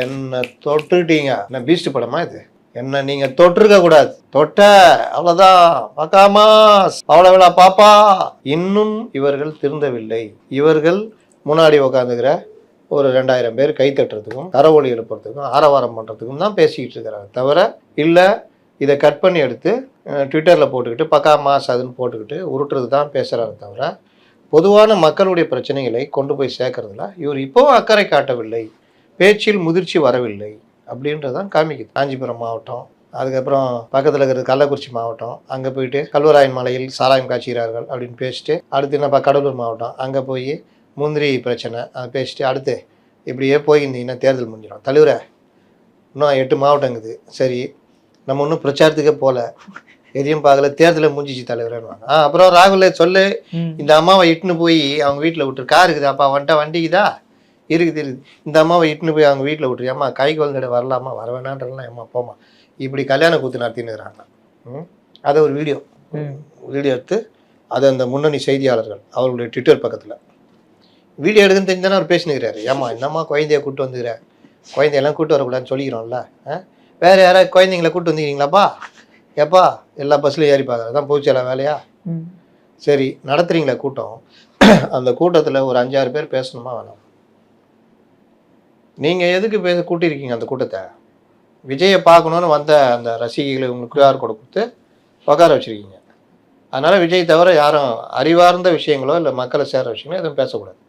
என்ன தொட்டுட்டீங்க. என்ன பீஸ்ட் படமா இது? என்ன நீங்க தொட்டிருக்க கூடாது. தொட்ட அவ்வளவுதான். பார்க்காமா அவ்வளவுல பாப்பா. இன்னும் இவர்கள் திருந்தவில்லை. இவர்கள் முன்னாடி உட்காந்துக்கிற ஒரு 2000 பேர் கை தட்டுறதுக்கும் கரவொலி எழுப்புறதுக்கும் ஆரவாரம் பண்ணுறதுக்கும் தான் பேசிக்கிட்டு இருக்கிறாங்க தவிர இல்லை இதை கட் பண்ணி எடுத்து ட்விட்டரில் போட்டுக்கிட்டு பக்கா மாஸ் அதுன்னு போட்டுக்கிட்டு உருட்டுறது தான் பேசுகிறாரு தவிர பொதுவான மக்களுடைய பிரச்சனைகளை கொண்டு போய் சேர்க்கறதுல இவர் இப்போவும் அக்கறை காட்டவில்லை, பேச்சில் முதிர்ச்சி வரவில்லை அப்படின்றதான் காமிக்குது. காஞ்சிபுரம் மாவட்டம், அதுக்கப்புறம் பக்கத்தில் இருக்கிறது கள்ளக்குறிச்சி மாவட்டம், அங்கே போயிட்டு கல்வராயன் மலையில் சாராயம் காய்ச்சுகிறார்கள் அப்படின்னு பேசிட்டு, அடுத்து என்னப்பா கடலூர் மாவட்டம், அங்கே போய் முந்திரி பிரச்சனை அதை பேசிட்டு அடுத்து இப்படியே போயிருந்தீங்கன்னா தேர்தல் முடிஞ்சிடும். தலைவர இன்னும் 8 மாவட்டங்குது, சரி நம்ம இன்னும் பிரச்சாரத்துக்கே போகல, எதையும் பார்க்கல, தேர்தலை முடிஞ்சிச்சு தலைவரேன்னுவாங்க. அப்புறம் ராகுல சொல்லு, இந்த அம்மாவை இட்டுன்னு போய் அவங்க வீட்டில் விட்டுரு, கார் இருக்குது அப்பா வந்துட்டா வண்டிக்குதா இருக்குது, இந்த அம்மாவை இட்டுன்னு போய் அவங்க வீட்டில் விட்டுரு, அம்மா கை குழந்தைட வரலாமா வர வேணான்றலாம், அம்மா போமா இப்படி கல்யாண கூத்து நடத்தினுக்கிறாங்க. அதை ஒரு வீடியோ எடுத்து அதை அந்த முன்னணி செய்தியாளர்கள் அவர்களுடைய ட்விட்டர் பக்கத்தில் வீடியோ எடுக்குன்னு தெரிஞ்சானே அவர் பேசினுக்கிறாரு. ஏம்மா என்னம்மா குழந்தைய கூப்பிட்டு வந்துக்கிற, குழந்தையெல்லாம் கூப்பிட்டு வரக்கூடாதுன்னு சொல்லிக்கிறோம்ல, வேறு யாராவது குழந்தைங்கள கூப்பிட்டு வந்துக்கிறீங்களாப்பா, ஏப்பா எல்லா பஸ்லையும் ஏறி பார்க்குறது தான் போச்சு எல்லாம் வேலையா, சரி நடத்துறீங்களா கூட்டம், அந்த கூட்டத்தில் ஒரு 5-6 பேர் பேசணுமா வேணாம்? நீங்கள் எதுக்கு கூட்டியிருக்கீங்க அந்த கூட்டத்தை? விஜயை பார்க்கணுன்னு வந்த அந்த ரசிகைகளை உங்களுக்கு QR கோடு கொடுத்து உட்கார வச்சுருக்கீங்க. அதனால் விஜய் தவிர யாரும் அறிவார்ந்த விஷயங்களோ இல்லை மக்களை சேர்கிற விஷயங்களோ எதுவும் பேசக்கூடாது.